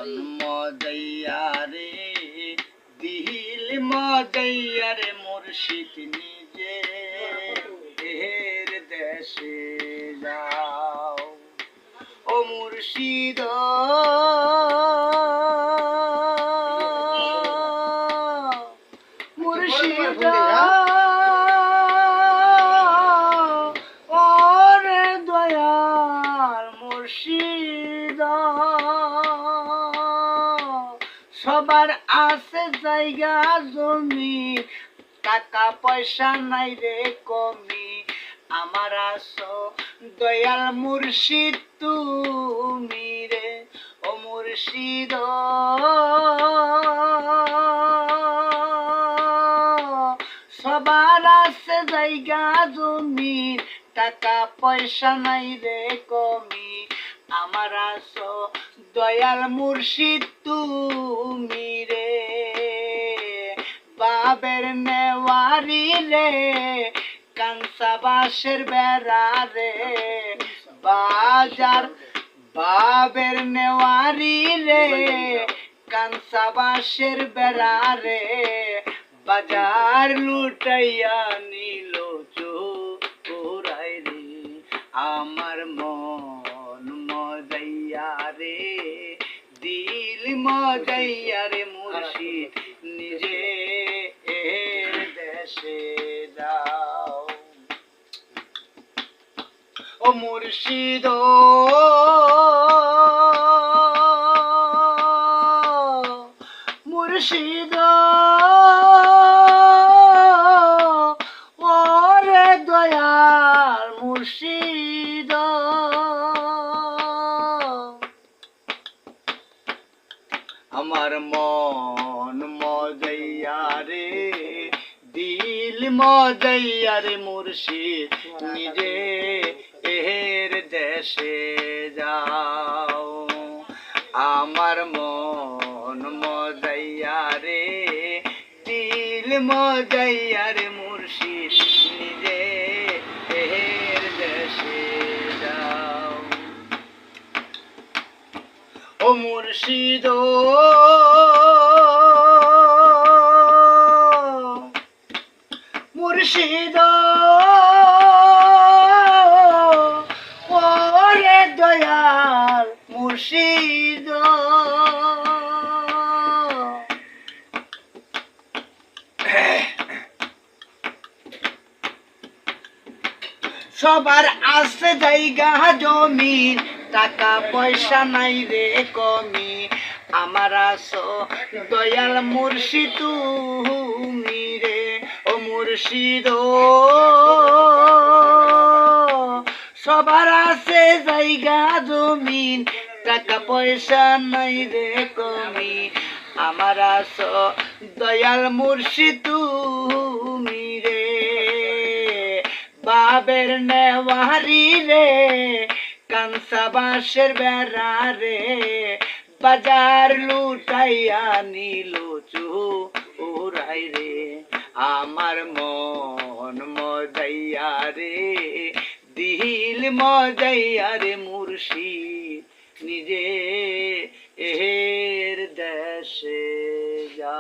মন মজাইয়া রে দিল মজাইয়া রে মুর্শিদ নিজে এর দেশে যাও ও মুর্শিদ মুর্শিদ ওরে দয়াল মুর্শিদ সবার আছে জায়গা জমি টাকা পয়সা নাই রে কমি আমার আছো দয়াল মুর্শিদ তুমি রে ও মুর্শিদ সবার আছে জায়গা জমি টাকা পয়সা নাই রে কমি আমার আছো দয়াল মুর্শিদ তুমি রে বাবের নেওয়ারি রে কাঁচা বাঁশের বেড়া রে বাজার বাবের নেওয়ারি রে কাঁচা বাঁশের বেড়া রে বাজার লুটাইয়া নিল চোরাই রে আমার মন মজাইয়া রে দিল মজাইয়া রে মুর্শিদ নিজে এর দেশে যাও ও মুর্শিদ মুর্শিদ ওরে দয়াল মুর্শিদ আমার মন মজাইয়া রে দিল মজাইয়া রে মুর্শিদ নিজে এর দেশে যাও আমার মন মজাইয়া রে দিল মজাইয়া রে মুর্শিদ নিজে এর দেশে যাও ও মুর্শিদ মুর্শিদ ওরে দয়াল মুর্শিদ সবার আছে জায়গা জমি টাকা পয়সা নাই রে কমি আমার আছো দয়াল মুর্শিদ তুমি রে ও মুর্শিদ সবার আছে জায়গা জমি টাকা পয়সা নাই রে কমি আমার আছো দয়াল মুর্শিদ তুমি রে বাবের নেওয়ারি রে কাঁচা বাঁশের বেড়া রে বাজার লুটাইয়া নিল চোরাই রে আমার মন মজাইয়া রে দিল মজাইয়া রে মুর্শিদ নিজে এর দেশে যা